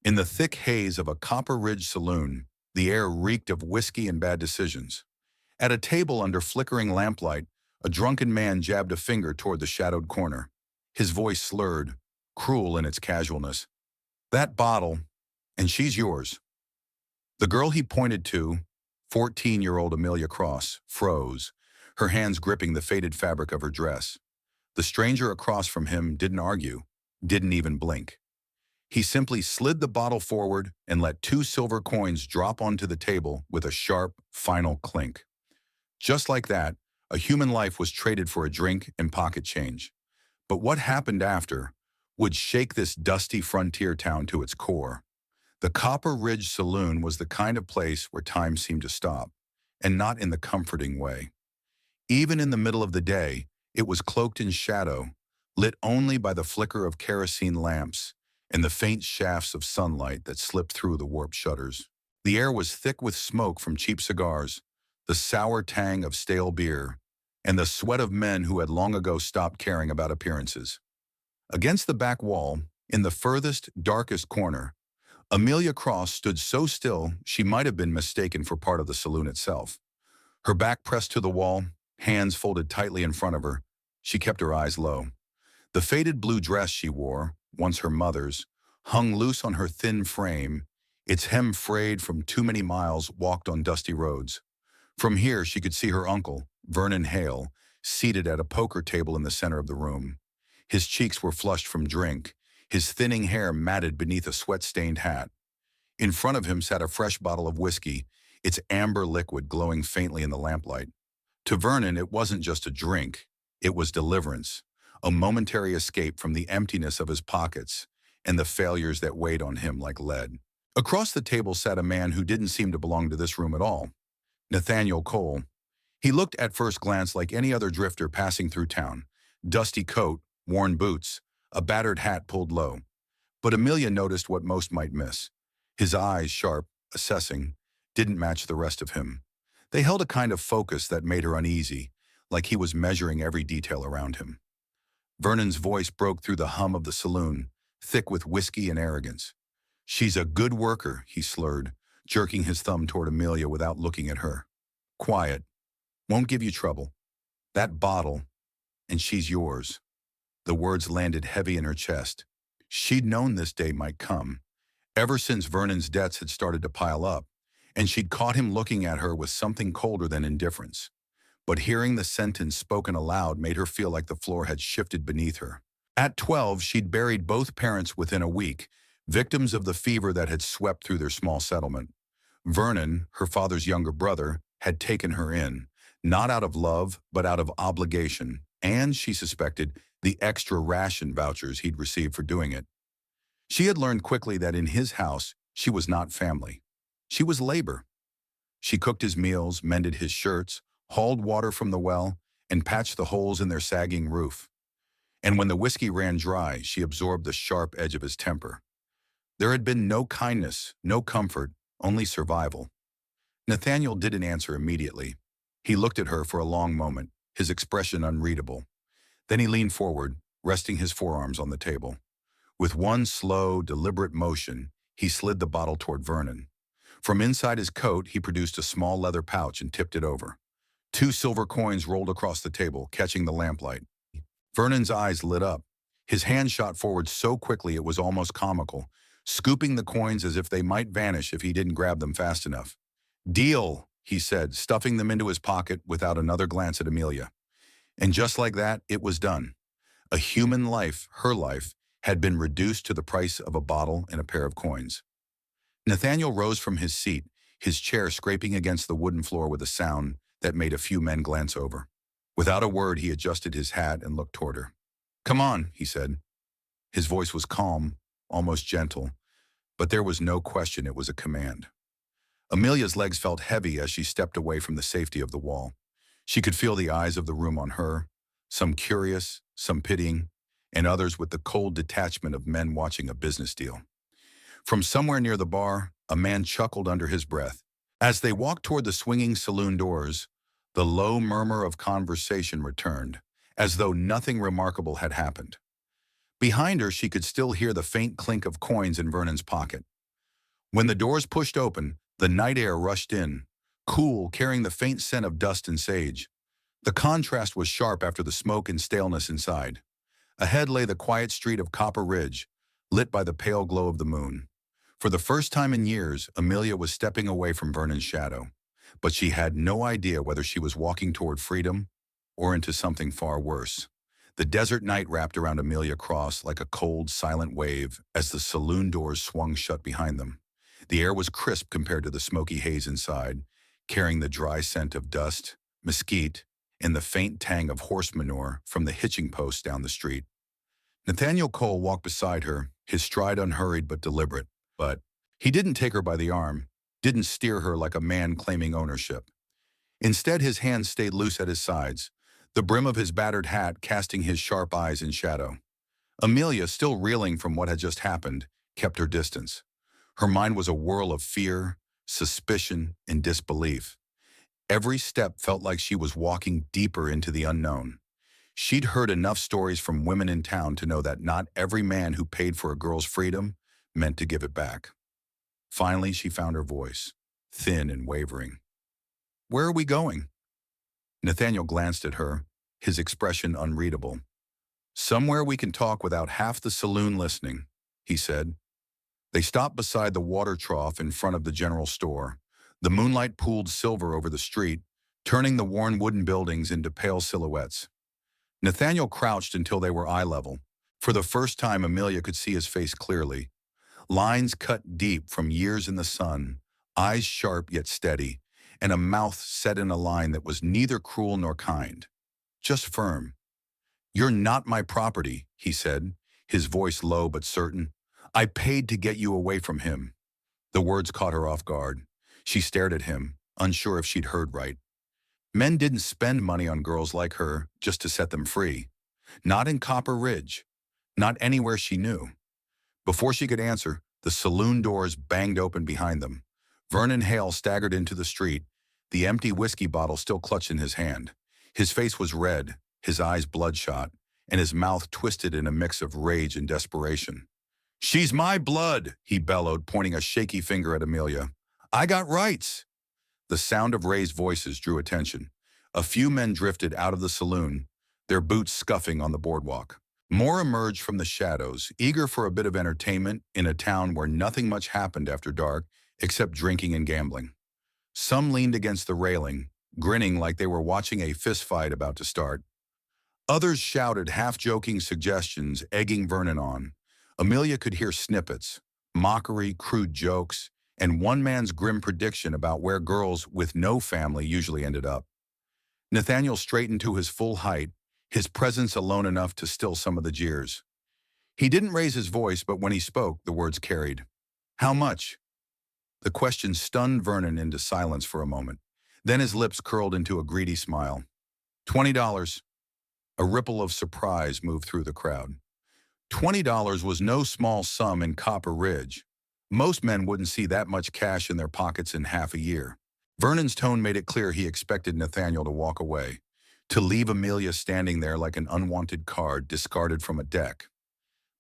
In the thick haze of a Copper Ridge Saloon, the air reeked of whiskey and bad decisions. At a table under flickering lamplight, a drunken man jabbed a finger toward the shadowed corner. His voice slurred, cruel in its casualness. "That bottle, and she's yours." The girl he pointed to, 14-year-old Amelia Cross, froze, her hands gripping the faded fabric of her dress. The stranger across from him didn't argue, didn't even blink. He simply slid the bottle forward and let two silver coins drop onto the table with a sharp, final clink. Just like that, a human life was traded for a drink and pocket change. But what happened after would shake this dusty frontier town to its core. The Copper Ridge Saloon was the kind of place where time seemed to stop, and not in the comforting way. Even in the middle of the day, it was cloaked in shadow, lit only by the flicker of kerosene lamps and the faint shafts of sunlight that slipped through the warped shutters. The air was thick with smoke from cheap cigars, the sour tang of stale beer, and the sweat of men who had long ago stopped caring about appearances. Against the back wall, in the furthest, darkest corner, Amelia Cross stood so still she might have been mistaken for part of the saloon itself. Her back pressed to the wall, hands folded tightly in front of her, she kept her eyes low. The faded blue dress she wore, once her mother's, hung loose on her thin frame, its hem frayed from too many miles walked on dusty roads. From here she could see her uncle, Vernon Hale, seated at a poker table in the center of the room. His cheeks were flushed from drink, his thinning hair matted beneath a sweat-stained hat. In front of him sat a fresh bottle of whiskey, its amber liquid glowing faintly in the lamplight. To Vernon, it wasn't just a drink, it was deliverance, a momentary escape from the emptiness of his pockets and the failures that weighed on him like lead. Across the table sat a man who didn't seem to belong to this room at all, Nathaniel Cole. He looked at first glance like any other drifter passing through town, dusty coat, worn boots, a battered hat pulled low. But Amelia noticed what most might miss. His eyes, sharp, assessing, didn't match the rest of him. They held a kind of focus that made her uneasy, like he was measuring every detail around him. Vernon's voice broke through the hum of the saloon, thick with whiskey and arrogance. "She's a good worker," he slurred, jerking his thumb toward Amelia without looking at her. "Quiet. Won't give you trouble. That bottle, and she's yours." The words landed heavy in her chest. She'd known this day might come, ever since Vernon's debts had started to pile up, and she'd caught him looking at her with something colder than indifference. But hearing the sentence spoken aloud made her feel like the floor had shifted beneath her. At 12, she'd buried both parents within a week, victims of the fever that had swept through their small settlement. Vernon, her father's younger brother, had taken her in, not out of love, but out of obligation, and, she suspected, the extra ration vouchers he'd received for doing it. She had learned quickly that in his house, she was not family. She was labor. She cooked his meals, mended his shirts, hauled water from the well, and patched the holes in their sagging roof. And when the whiskey ran dry, she absorbed the sharp edge of his temper. There had been no kindness, no comfort, only survival. Nathaniel didn't answer immediately. He looked at her for a long moment, his expression unreadable. Then he leaned forward, resting his forearms on the table. With one slow, deliberate motion, he slid the bottle toward Vernon. From inside his coat, he produced a small leather pouch and tipped it over. Two silver coins rolled across the table, catching the lamplight. Vernon's eyes lit up. His hand shot forward so quickly it was almost comical, scooping the coins as if they might vanish if he didn't grab them fast enough. "Deal," he said, stuffing them into his pocket without another glance at Amelia. And just like that, it was done. A human life, her life, had been reduced to the price of a bottle and a pair of coins. Nathaniel rose from his seat, his chair scraping against the wooden floor with a sound that made a few men glance over. Without a word, he adjusted his hat and looked toward her. "Come on," he said. His voice was calm, almost gentle, but there was no question it was a command. Amelia's legs felt heavy as she stepped away from the safety of the wall. She could feel the eyes of the room on her, some curious, some pitying, and others with the cold detachment of men watching a business deal. From somewhere near the bar, a man chuckled under his breath. As they walked toward the swinging saloon doors, the low murmur of conversation returned, as though nothing remarkable had happened. Behind her, she could still hear the faint clink of coins in Vernon's pocket. When the doors pushed open, the night air rushed in, cool, carrying the faint scent of dust and sage. The contrast was sharp after the smoke and staleness inside. Ahead lay the quiet street of Copper Ridge, lit by the pale glow of the moon. For the first time in years, Amelia was stepping away from Vernon's shadow. But she had no idea whether she was walking toward freedom or into something far worse. The desert night wrapped around Amelia Cross like a cold, silent wave as the saloon doors swung shut behind them. The air was crisp compared to the smoky haze inside, carrying the dry scent of dust, mesquite, and the faint tang of horse manure from the hitching posts down the street. Nathaniel Cole walked beside her, his stride unhurried but deliberate. But he didn't take her by the arm, didn't steer her like a man claiming ownership. Instead, his hands stayed loose at his sides, the brim of his battered hat casting his sharp eyes in shadow. Amelia, still reeling from what had just happened, kept her distance. Her mind was a whirl of fear, suspicion, and disbelief. Every step felt like she was walking deeper into the unknown. She'd heard enough stories from women in town to know that not every man who paid for a girl's freedom meant to give it back. Finally, she found her voice, thin and wavering. "Where are we going?" Nathaniel glanced at her, his expression unreadable. "Somewhere we can talk without half the saloon listening," he said. They stopped beside the water trough in front of the general store. The moonlight pooled silver over the street, turning the worn wooden buildings into pale silhouettes. Nathaniel crouched until they were eye level. For the first time, Amelia could see his face clearly. Lines cut deep from years in the sun, eyes sharp yet steady, and a mouth set in a line that was neither cruel nor kind, just firm. "You're not my property," he said, his voice low but certain. "I paid to get you away from him." The words caught her off guard. She stared at him, unsure if she'd heard right. Men didn't spend money on girls like her just to set them free. Not in Copper Ridge. Not anywhere she knew. Before she could answer, the saloon doors banged open behind them. Vernon Hale staggered into the street, the empty whiskey bottle still clutched in his hand. His face was red, his eyes bloodshot, and his mouth twisted in a mix of rage and desperation. "She's my blood," he bellowed, pointing a shaky finger at Amelia. "I got rights." The sound of raised voices drew attention. A few men drifted out of the saloon, their boots scuffing on the boardwalk. More emerged from the shadows, eager for a bit of entertainment in a town where nothing much happened after dark except drinking and gambling. Some leaned against the railing, grinning like they were watching a fistfight about to start. Others shouted half-joking suggestions, egging Vernon on. Amelia could hear snippets, mockery, crude jokes, and one man's grim prediction about where girls with no family usually ended up. Nathaniel straightened to his full height, his presence alone enough to still some of the jeers. He didn't raise his voice, but when he spoke, the words carried. "How much?" The question stunned Vernon into silence for a moment. Then his lips curled into a greedy smile. $20. A ripple of surprise moved through the crowd. $20 was no small sum in Copper Ridge. Most men wouldn't see that much cash in their pockets in half a year. Vernon's tone made it clear he expected Nathaniel to walk away, to leave Amelia standing there like an unwanted card discarded from a deck.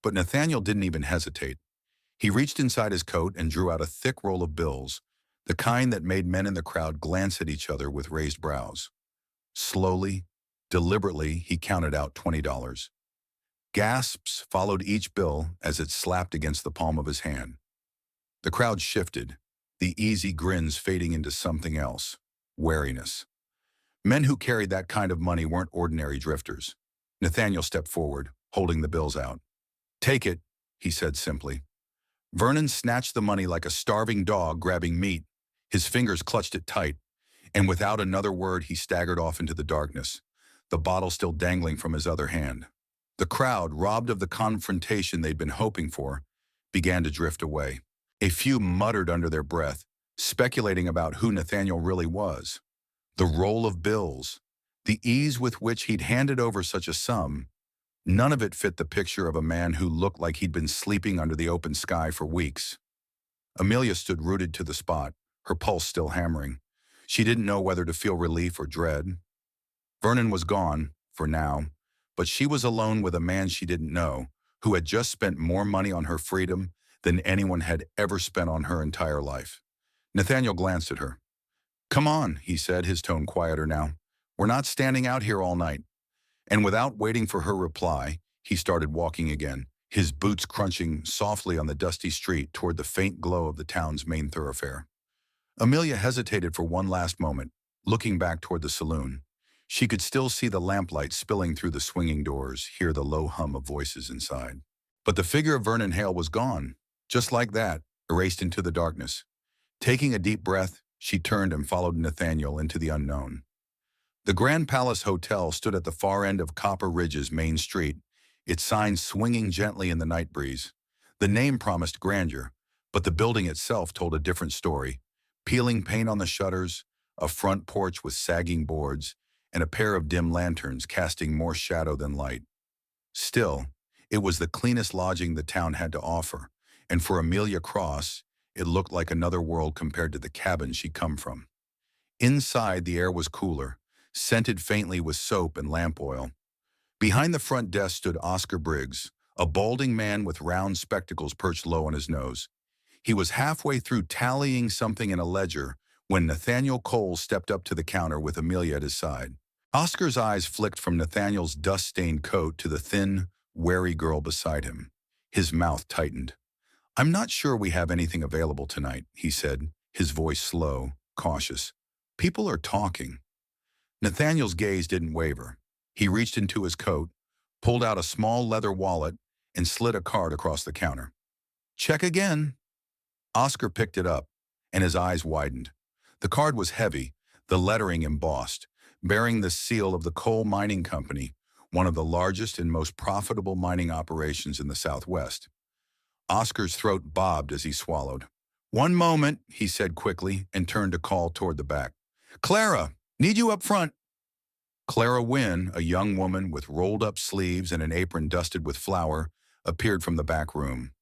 But Nathaniel didn't even hesitate. He reached inside his coat and drew out a thick roll of bills, the kind that made men in the crowd glance at each other with raised brows. Slowly, deliberately, he counted out $20. Gasps followed each bill as it slapped against the palm of his hand. The crowd shifted, the easy grins fading into something else, wariness. Men who carried that kind of money weren't ordinary drifters. Nathaniel stepped forward, holding the bills out. "Take it," he said simply. Vernon snatched the money like a starving dog grabbing meat. His fingers clutched it tight, and without another word he staggered off into the darkness, the bottle still dangling from his other hand. The crowd, robbed of the confrontation they'd been hoping for, began to drift away. A few muttered under their breath, speculating about who Nathaniel really was. The roll of bills, the ease with which he'd handed over such a sum, none of it fit the picture of a man who looked like he'd been sleeping under the open sky for weeks. Amelia stood rooted to the spot, her pulse still hammering. She didn't know whether to feel relief or dread. Vernon was gone, for now, but she was alone with a man she didn't know, who had just spent more money on her freedom than anyone had ever spent on her entire life. Nathaniel glanced at her. "Come on," he said, his tone quieter now. "We're not standing out here all night." And without waiting for her reply, he started walking again, his boots crunching softly on the dusty street toward the faint glow of the town's main thoroughfare. Amelia hesitated for one last moment, looking back toward the saloon. She could still see the lamplight spilling through the swinging doors, hear the low hum of voices inside. But the figure of Vernon Hale was gone, just like that, erased into the darkness. Taking a deep breath, she turned and followed Nathaniel into the unknown. The Grand Palace Hotel stood at the far end of Copper Ridge's main street, its signs swinging gently in the night breeze. The name promised grandeur, but the building itself told a different story. Peeling paint on the shutters, a front porch with sagging boards, and a pair of dim lanterns casting more shadow than light. Still, it was the cleanest lodging the town had to offer, and for Amelia Cross, it looked like another world compared to the cabin she'd come from. Inside, the air was cooler, scented faintly with soap and lamp oil. Behind the front desk stood Oscar Briggs, a balding man with round spectacles perched low on his nose. He was halfway through tallying something in a ledger when Nathaniel Cole stepped up to the counter with Amelia at his side. Oscar's eyes flicked from Nathaniel's dust-stained coat to the thin, wary girl beside him. His mouth tightened. "I'm not sure we have anything available tonight," he said, his voice slow, cautious. "People are talking." Nathaniel's gaze didn't waver. He reached into his coat, pulled out a small leather wallet, and slid a card across the counter. "Check again." Oscar picked it up, and his eyes widened. The card was heavy, the lettering embossed, bearing the seal of the Coal Mining Company, one of the largest and most profitable mining operations in the Southwest. Oscar's throat bobbed as he swallowed. "One moment," he said quickly, and turned to call toward the back. "Clara, need you up front." Clara Wynne, a young woman with rolled-up sleeves and an apron dusted with flour, appeared from the back room.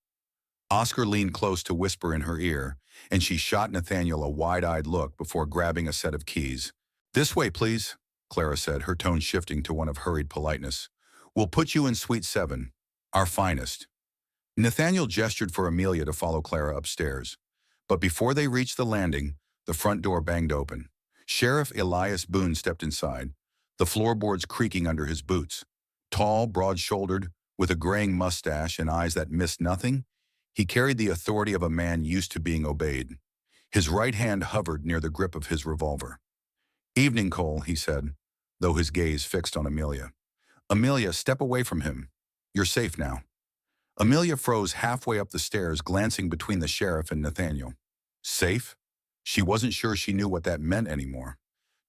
Oscar leaned close to whisper in her ear, and she shot Nathaniel a wide-eyed look before grabbing a set of keys. "This way, please," Clara said, her tone shifting to one of hurried politeness. "We'll put you in Suite 7, our finest." Nathaniel gestured for Amelia to follow Clara upstairs. But before they reached the landing, the front door banged open. Sheriff Elias Boone stepped inside, the floorboards creaking under his boots. Tall, broad-shouldered, with a graying mustache and eyes that missed nothing, he carried the authority of a man used to being obeyed. His right hand hovered near the grip of his revolver. "Evening, Cole," he said, though his gaze fixed on Amelia. "Amelia, step away from him. You're safe now." Amelia froze halfway up the stairs, glancing between the sheriff and Nathaniel. Safe? She wasn't sure she knew what that meant anymore.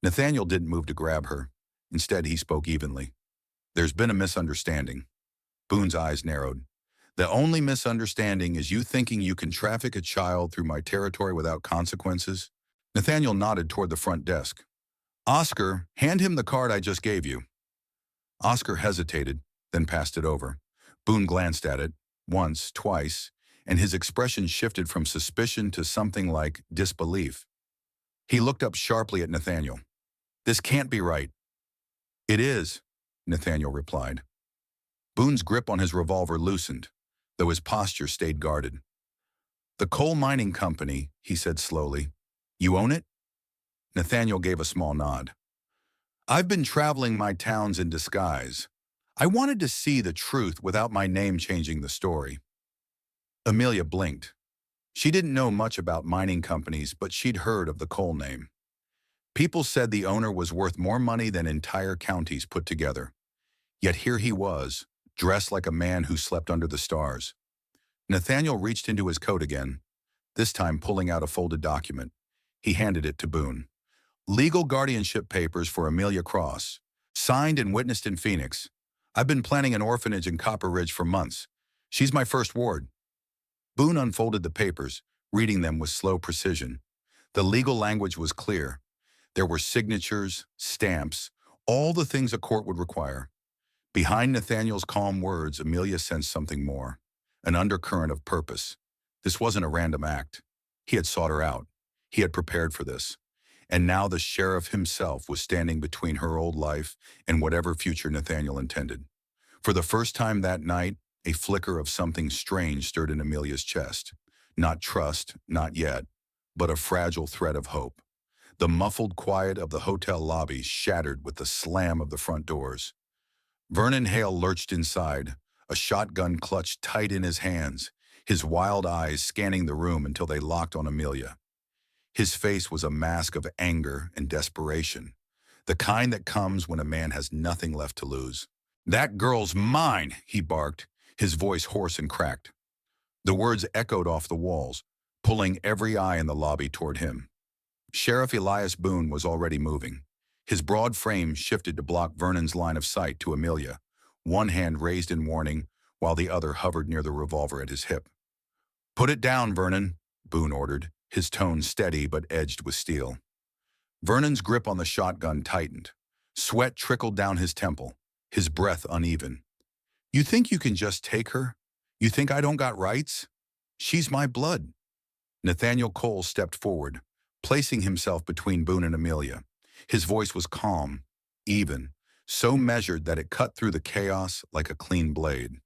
Nathaniel didn't move to grab her. Instead, he spoke evenly. "There's been a misunderstanding." Boone's eyes narrowed. "The only misunderstanding is you thinking you can traffic a child through my territory without consequences?" Nathaniel nodded toward the front desk. "Oscar, hand him the card I just gave you." Oscar hesitated, then passed it over. Boone glanced at it, once, twice, and his expression shifted from suspicion to something like disbelief. He looked up sharply at Nathaniel. "This can't be right." "It is," Nathaniel replied. Boone's grip on his revolver loosened, though his posture stayed guarded. "The Coal Mining Company," he said slowly. "You own it?" Nathaniel gave a small nod. "I've been traveling my towns in disguise. I wanted to see the truth without my name changing the story." Amelia blinked. She didn't know much about mining companies, but she'd heard of the coal name. People said the owner was worth more money than entire counties put together. Yet here he was, dressed like a man who slept under the stars. Nathaniel reached into his coat again, this time pulling out a folded document. He handed it to Boone. "Legal guardianship papers for Amelia Cross, signed and witnessed in Phoenix. I've been planning an orphanage in Copper Ridge for months. She's my first ward." Boone unfolded the papers, reading them with slow precision. The legal language was clear. There were signatures, stamps, all the things a court would require. Behind Nathaniel's calm words, Amelia sensed something more, an undercurrent of purpose. This wasn't a random act. He had sought her out. He had prepared for this. And now the sheriff himself was standing between her old life and whatever future Nathaniel intended. For the first time that night, A flicker of something strange stirred in Amelia's chest. Not trust, not yet, but a fragile thread of hope. The muffled quiet of the hotel lobby shattered with the slam of the front doors. Vernon Hale lurched inside, a shotgun clutched tight in his hands, his wild eyes scanning the room until they locked on Amelia. His face was a mask of anger and desperation, the kind that comes when a man has nothing left to lose. "That girl's mine," he barked, his voice hoarse and cracked. The words echoed off the walls, pulling every eye in the lobby toward him. Sheriff Elias Boone was already moving. His broad frame shifted to block Vernon's line of sight to Amelia, one hand raised in warning while the other hovered near the revolver at his hip. "Put it down, Vernon," Boone ordered, his tone steady but edged with steel. Vernon's grip on the shotgun tightened. Sweat trickled down his temple, his breath uneven. "You think you can just take her? You think I don't got rights? She's my blood." Nathaniel Cole stepped forward, placing himself between Boone and Amelia. His voice was calm, even, so measured that it cut through the chaos like a clean blade.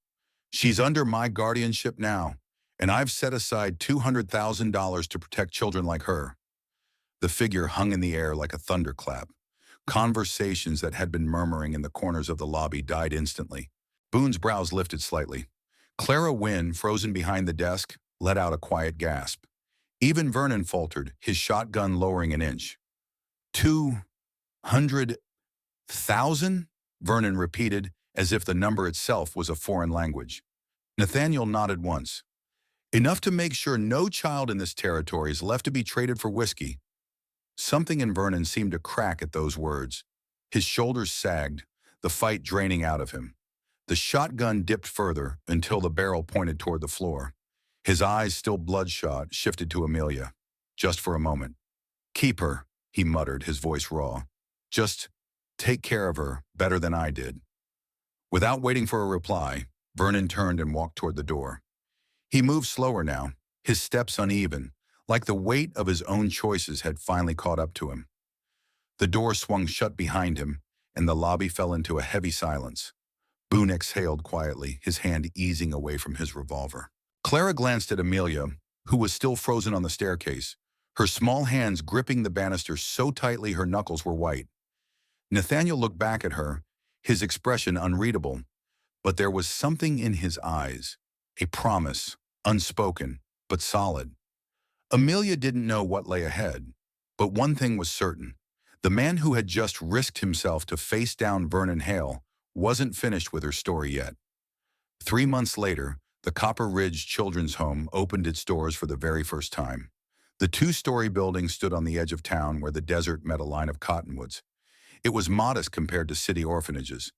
"She's under my guardianship now, and I've set aside $200,000 to protect children like her." The figure hung in the air like a thunderclap. Conversations that had been murmuring in the corners of the lobby died instantly. Boone's brows lifted slightly. Clara Wynne, frozen behind the desk, let out a quiet gasp. Even Vernon faltered, his shotgun lowering an inch. 200,000? Vernon repeated, as if the number itself was a foreign language. Nathaniel nodded once. "Enough to make sure no child in this territory is left to be traded for whiskey." Something in Vernon seemed to crack at those words. His shoulders sagged, the fight draining out of him. The shotgun dipped further until the barrel pointed toward the floor. His eyes, still bloodshot, shifted to Amelia. Just for a moment. "Keep her," he muttered, his voice raw. "Just take care of her better than I did." Without waiting for a reply, Vernon turned and walked toward the door. He moved slower now, his steps uneven, like the weight of his own choices had finally caught up to him. The door swung shut behind him, and the lobby fell into a heavy silence. Boone exhaled quietly, his hand easing away from his revolver. Clara glanced at Amelia, who was still frozen on the staircase, her small hands gripping the banister so tightly her knuckles were white. Nathaniel looked back at her, his expression unreadable, but there was something in his eyes, a promise, unspoken, but solid. Amelia didn't know what lay ahead, but one thing was certain. The man who had just risked himself to face down Vernon Hale wasn't finished with her story yet. 3 months later, the Copper Ridge Children's Home opened its doors for the very first time. The 2-story building stood on the edge of town where the desert met a line of cottonwoods. It was modest compared to city orphanages,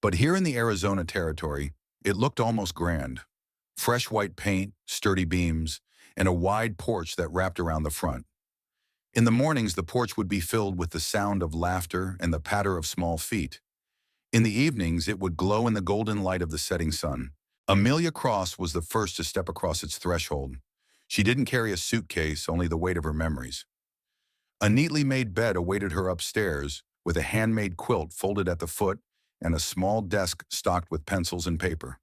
but here in the Arizona territory, it looked almost grand. Fresh white paint, sturdy beams, and a wide porch that wrapped around the front. In the mornings, the porch would be filled with the sound of laughter and the patter of small feet. In the evenings, it would glow in the golden light of the setting sun. Amelia Cross was the first to step across its threshold. She didn't carry a suitcase, only the weight of her memories. A neatly made bed awaited her upstairs, with a handmade quilt folded at the foot and a small desk stocked with pencils and paper.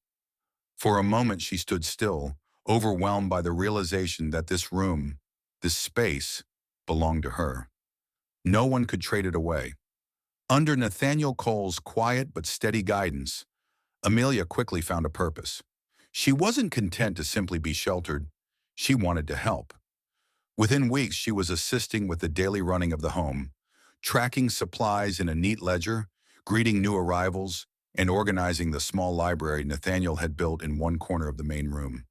For a moment, she stood still, overwhelmed by the realization that this room, this space, belonged to her. No one could trade it away. Under Nathaniel Cole's quiet but steady guidance, Amelia quickly found a purpose. She wasn't content to simply be sheltered. She wanted to help. Within weeks, she was assisting with the daily running of the home, tracking supplies in a neat ledger, greeting new arrivals, and organizing the small library Nathaniel had built in one corner of the main room.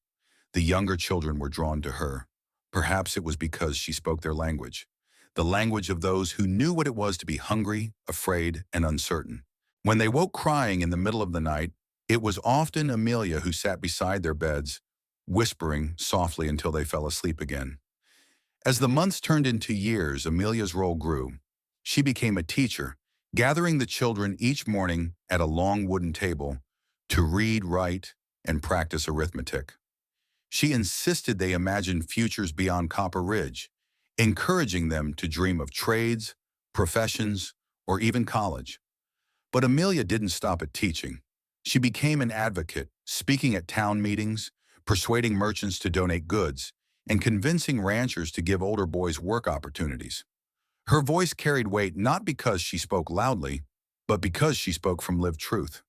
The younger children were drawn to her. Perhaps it was because she spoke their language, the language of those who knew what it was to be hungry, afraid, and uncertain. When they woke crying in the middle of the night, it was often Amelia who sat beside their beds, whispering softly until they fell asleep again. As the months turned into years, Amelia's role grew. She became a teacher, gathering the children each morning at a long wooden table to read, write, and practice arithmetic. She insisted they imagine futures beyond Copper Ridge, encouraging them to dream of trades, professions, or even college. But Amelia didn't stop at teaching. She became an advocate, speaking at town meetings, persuading merchants to donate goods, and convincing ranchers to give older boys work opportunities. Her voice carried weight not because she spoke loudly, but because she spoke from lived truth.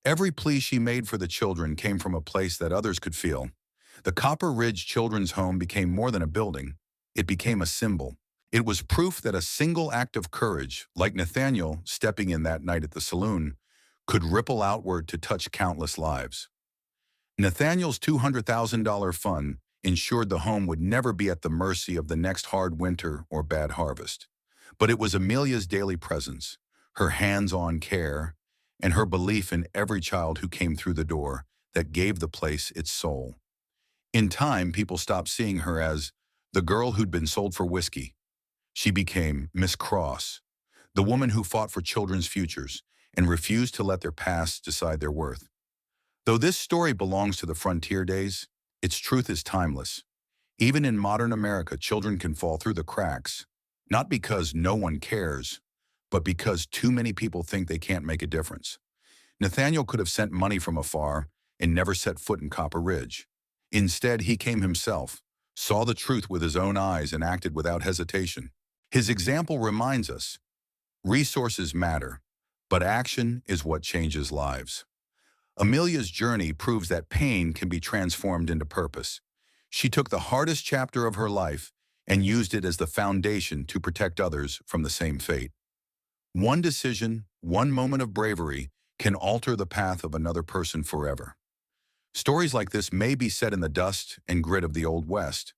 Every plea she made for the children came from a place that others could feel. The Copper Ridge Children's Home became more than a building. It became a symbol. It was proof that a single act of courage, like Nathaniel stepping in that night at the saloon, could ripple outward to touch countless lives. Nathaniel's $200,000 fund ensured the home would never be at the mercy of the next hard winter or bad harvest. But it was Amelia's daily presence, her hands-on care, and her belief in every child who came through the door that gave the place its soul. In time, people stopped seeing her as the girl who'd been sold for whiskey. She became Miss Cross, the woman who fought for children's futures and refused to let their pasts decide their worth. Though this story belongs to the frontier days, its truth is timeless. Even in modern America, children can fall through the cracks, not because no one cares, but because too many people think they can't make a difference. Nathaniel could have sent money from afar and never set foot in Copper Ridge. Instead, he came himself, saw the truth with his own eyes, and acted without hesitation. His example reminds us, resources matter, but action is what changes lives. Amelia's journey proves that pain can be transformed into purpose. She took the hardest chapter of her life and used it as the foundation to protect others from the same fate. One decision, one moment of bravery can alter the path of another person forever. Stories like this may be set in the dust and grit of the Old West,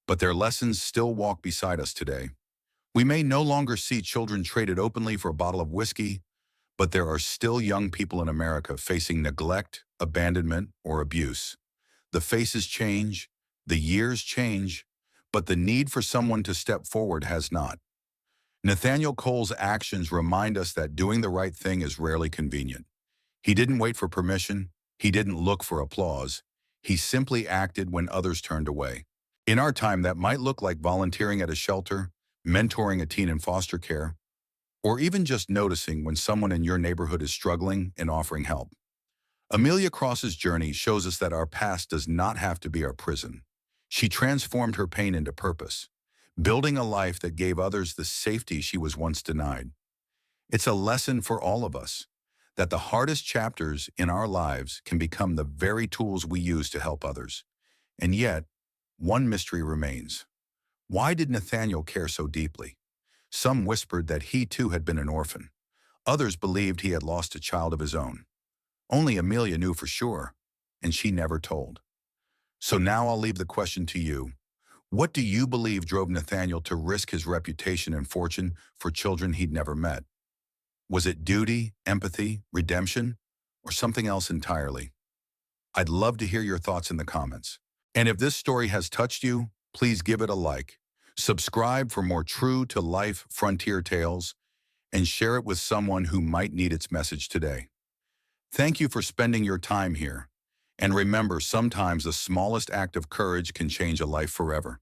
but their lessons still walk beside us today. We may no longer see children traded openly for a bottle of whiskey, but there are still young people in America facing neglect, abandonment, or abuse. The faces change, the years change, but the need for someone to step forward has not. Nathaniel Cole's actions remind us that doing the right thing is rarely convenient. He didn't wait for permission. He didn't look for applause. He simply acted when others turned away. In our time, that might look like volunteering at a shelter, mentoring a teen in foster care, or even just noticing when someone in your neighborhood is struggling and offering help. Amelia Cross's journey shows us that our past does not have to be our prison. She transformed her pain into purpose, building a life that gave others the safety she was once denied. It's a lesson for all of us, that the hardest chapters in our lives can become the very tools we use to help others. And yet, one mystery remains. Why did Nathaniel care so deeply? Some whispered that he too had been an orphan. Others believed he had lost a child of his own. Only Amelia knew for sure, and she never told. So now I'll leave the question to you. What do you believe drove Nathaniel to risk his reputation and fortune for children he'd never met? Was it duty, empathy, redemption, or something else entirely? I'd love to hear your thoughts in the comments. And if this story has touched you, please give it a like. Subscribe for more true-to-life frontier tales, and share it with someone who might need its message today. Thank you for spending your time here. And remember, sometimes the smallest act of courage can change a life forever.